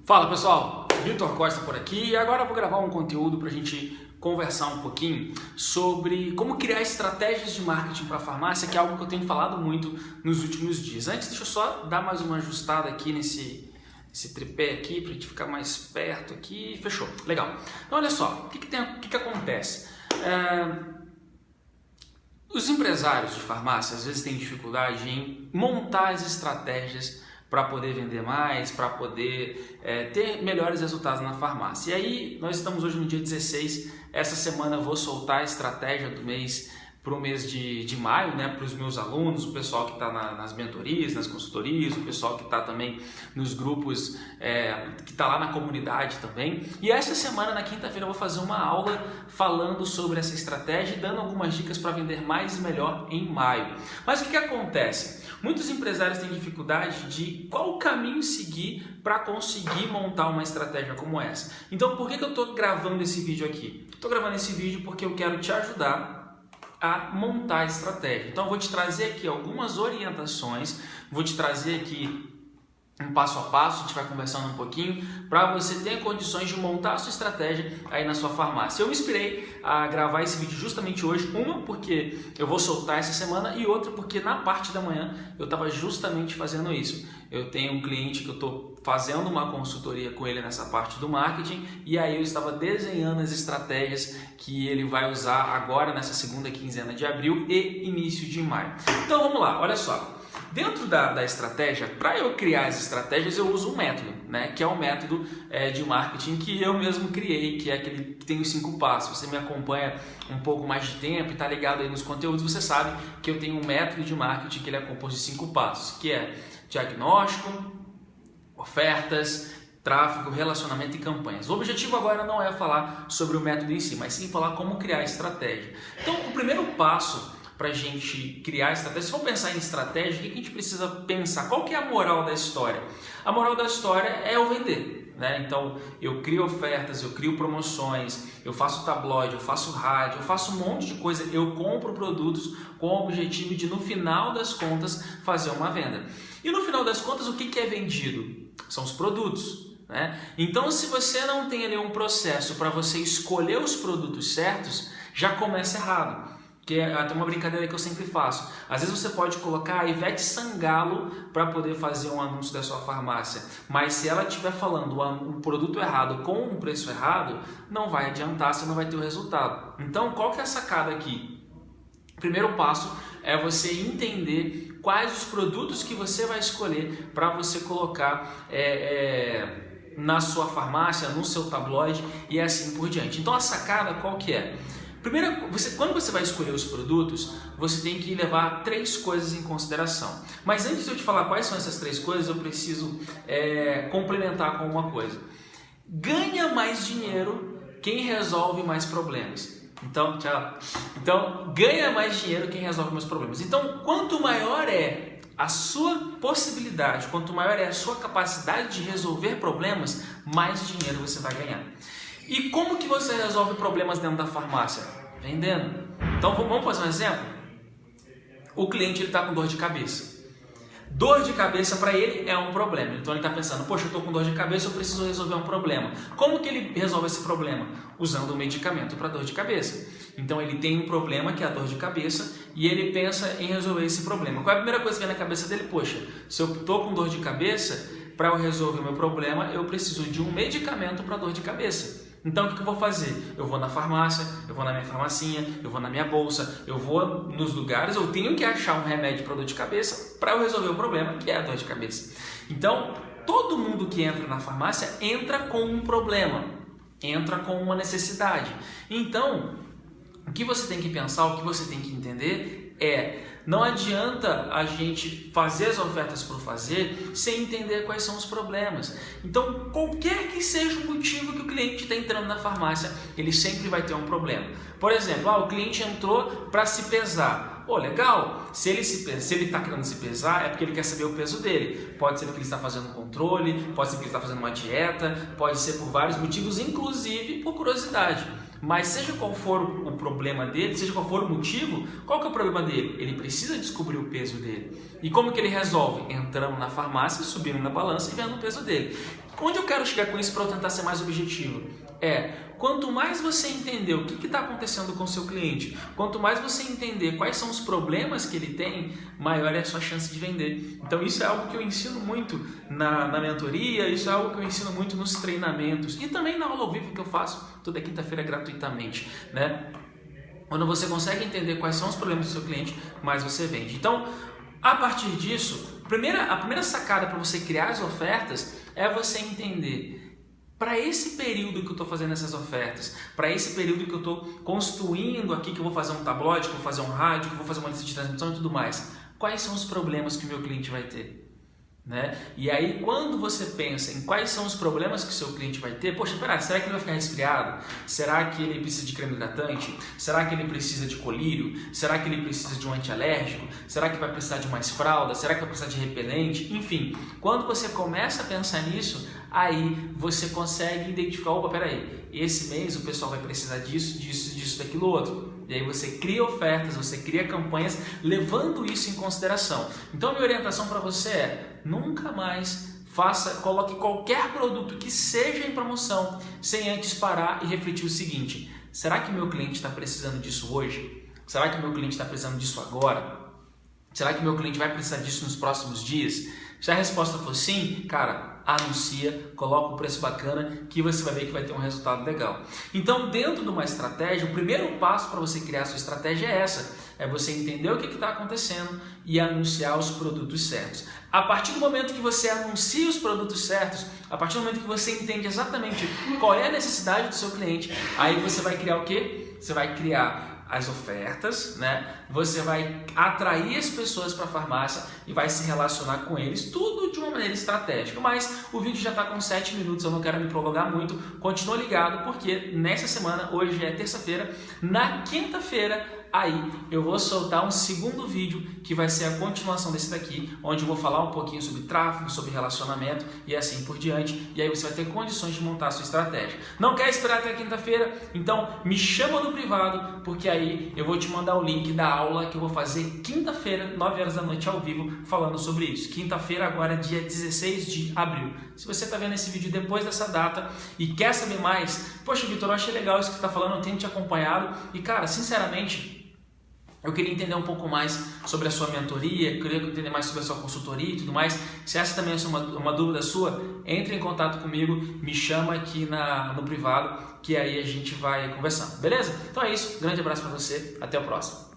Fala pessoal, Vitor Costa por aqui e agora eu vou gravar um conteúdo para a gente conversar um pouquinho sobre como criar estratégias de marketing para a farmácia, que é algo que eu tenho falado muito nos últimos dias. Antes, deixa eu só dar mais uma ajustada aqui nesse tripé aqui para a gente ficar mais perto aqui. Fechou, legal. Então olha só, o que acontece? Os empresários de farmácia às vezes têm dificuldade em montar as estratégias para poder vender mais, para poder ter melhores resultados na farmácia. E aí, nós estamos hoje no dia 16, essa semana eu vou soltar a estratégia do mês para o mês de maio, né, para os meus alunos, o pessoal que está nas mentorias, nas consultorias, o pessoal que está também nos grupos, que está lá na comunidade também. E essa semana, na quinta-feira, eu vou fazer uma aula falando sobre essa estratégia e dando algumas dicas para vender mais e melhor em maio. Mas o que acontece? Muitos empresários têm dificuldade de qual caminho seguir para conseguir montar uma estratégia como essa. Então, por que eu estou gravando esse vídeo aqui? Estou gravando esse vídeo porque eu quero te ajudar a montar a estratégia. Então, eu vou te trazer aqui algumas orientações, vou te trazer aqui um passo a passo, a gente vai conversando um pouquinho para você ter condições de montar a sua estratégia aí na sua farmácia. Eu me inspirei a gravar esse vídeo justamente hoje, uma porque eu vou soltar essa semana e outra porque na parte da manhã eu estava justamente fazendo isso. Eu tenho um cliente que eu estou fazendo uma consultoria com ele nessa parte do marketing e aí eu estava desenhando as estratégias que ele vai usar agora nessa segunda quinzena de abril e início de maio. Então vamos lá, olha só. Dentro da estratégia, para eu criar as estratégias, eu uso um método, né? Que é um método de marketing que eu mesmo criei, que é aquele que tem os 5 passos. Você me acompanha um pouco mais de tempo e está ligado aí nos conteúdos, você sabe que eu tenho um método de marketing que ele é composto de 5 passos, que é diagnóstico, ofertas, tráfego, relacionamento e campanhas. O objetivo agora não é falar sobre o método em si, mas sim falar como criar a estratégia. Então, o primeiro passo para a gente criar estratégia, se for pensar em estratégia, o que a gente precisa pensar? Qual que é a moral da história? A moral da história é eu vender, né? Então, eu crio ofertas, eu crio promoções, eu faço tabloide, eu faço rádio, eu faço um monte de coisa, eu compro produtos com o objetivo de, no final das contas, fazer uma venda. E no final das contas, o que é vendido? São os produtos, né? Então, se você não tem ali um processo para você escolher os produtos certos, já começa errado. Que é até uma brincadeira que eu sempre faço. Às vezes você pode colocar a Ivete Sangalo para poder fazer um anúncio da sua farmácia, mas se ela estiver falando um produto errado com um preço errado, não vai adiantar, você não vai ter o resultado. Então, qual que é a sacada aqui? O primeiro passo é você entender quais os produtos que você vai escolher para você colocar na sua farmácia, no seu tabloide e assim por diante. Então, a sacada qual que é? Primeiro, quando você vai escolher os produtos, você tem que levar 3 coisas em consideração. Mas antes de eu te falar quais são essas 3 coisas, eu preciso complementar com uma coisa. Ganha mais dinheiro quem resolve mais problemas. Então, ganha mais dinheiro quem resolve mais problemas. Então, quanto maior é a sua possibilidade, quanto maior é a sua capacidade de resolver problemas, mais dinheiro você vai ganhar. E como que você resolve problemas dentro da farmácia? Vendendo. Então vamos fazer um exemplo? O cliente está com dor de cabeça. Dor de cabeça para ele é um problema. Então ele está pensando, poxa, eu estou com dor de cabeça, eu preciso resolver um problema. Como que ele resolve esse problema? Usando um medicamento para dor de cabeça. Então ele tem um problema que é a dor de cabeça e ele pensa em resolver esse problema. Qual é a primeira coisa que vem na cabeça dele? Poxa, se eu estou com dor de cabeça, para eu resolver o meu problema, eu preciso de um medicamento para dor de cabeça. Então o que eu vou fazer? Eu vou na farmácia, eu vou na minha farmacinha, eu vou na minha bolsa, eu vou nos lugares, eu tenho que achar um remédio para dor de cabeça para eu resolver o problema que é a dor de cabeça. Então, todo mundo que entra na farmácia entra com um problema, entra com uma necessidade. Então, o que você tem que pensar, o que você tem que entender não adianta a gente fazer as ofertas por fazer sem entender quais são os problemas. Então, qualquer que seja o motivo que o cliente está entrando na farmácia, ele sempre vai ter um problema. Por exemplo, o cliente entrou para se pesar. Legal, se ele está querendo se pesar, é porque ele quer saber o peso dele. Pode ser porque ele está fazendo um controle, pode ser porque ele está fazendo uma dieta, pode ser por vários motivos, inclusive por curiosidade. Mas seja qual for o problema dele, seja qual for o motivo, qual que é o problema dele? Ele precisa descobrir o peso dele. E como que ele resolve? Entrando na farmácia, subindo na balança e vendo o peso dele. Onde eu quero chegar com isso para eu tentar ser mais objetivo? Quanto mais você entender o que está acontecendo com o seu cliente, quanto mais você entender quais são os problemas que ele tem, maior é a sua chance de vender. Então isso é algo que eu ensino muito na mentoria, isso é algo que eu ensino muito nos treinamentos e também na aula ao vivo que eu faço toda quinta-feira gratuitamente, né? Quando você consegue entender quais são os problemas do seu cliente, mais você vende. Então, a partir disso, a primeira sacada para você criar as ofertas é você entender: para esse período que eu estou fazendo essas ofertas, para esse período que eu estou construindo aqui, que eu vou fazer um tabloide, que eu vou fazer um rádio, que eu vou fazer uma lista de transmissão e tudo mais, quais são os problemas que o meu cliente vai ter? Né? E aí, quando você pensa em quais são os problemas que o seu cliente vai ter, poxa, peraí, será que ele vai ficar resfriado? Será que ele precisa de creme hidratante? Será que ele precisa de colírio? Será que ele precisa de um antialérgico? Será que vai precisar de mais fralda? Será que vai precisar de repelente? Enfim, quando você começa a pensar nisso, aí você consegue identificar: opa, peraí, esse mês o pessoal vai precisar disso, daquilo outro. E aí você cria ofertas, você cria campanhas levando isso em consideração. Então, minha orientação para você é: nunca mais coloque qualquer produto que seja em promoção sem antes parar e refletir o seguinte: será que meu cliente está precisando disso hoje? Será que meu cliente está precisando disso agora? Será que meu cliente vai precisar disso nos próximos dias? Se a resposta for sim, cara, anuncia, coloca um preço bacana que você vai ver que vai ter um resultado legal. Então, dentro de uma estratégia, o primeiro passo para você criar a sua estratégia é essa: é você entender o que está acontecendo e anunciar os produtos certos. A partir do momento que você anuncia os produtos certos, a partir do momento que você entende exatamente qual é a necessidade do seu cliente, aí você vai criar o quê? Você vai criar as ofertas, né? Você vai atrair as pessoas para a farmácia e vai se relacionar com eles, tudo de uma maneira estratégica. Mas o vídeo já está com 7 minutos, eu não quero me prolongar muito. Continua ligado, porque nessa semana, hoje é terça-feira, na quinta-feira, aí eu vou soltar um segundo vídeo que vai ser a continuação desse daqui, onde eu vou falar um pouquinho sobre tráfego, sobre relacionamento e assim por diante, e aí você vai ter condições de montar a sua estratégia. Não quer esperar até quinta-feira? Então me chama no privado, porque aí eu vou te mandar o link da aula que eu vou fazer quinta-feira, 9 horas da noite ao vivo, falando sobre isso. Quinta-feira agora, dia 16 de abril. Se você está vendo esse vídeo depois dessa data e quer saber mais, poxa, Vitor, eu achei legal isso que você está falando, eu tenho te acompanhado e, cara, sinceramente, eu queria entender um pouco mais sobre a sua mentoria, queria entender mais sobre a sua consultoria e tudo mais. Se essa também é uma dúvida sua, entre em contato comigo, me chama aqui no privado, que aí a gente vai conversando, beleza? Então é isso, grande abraço para você, até o próximo.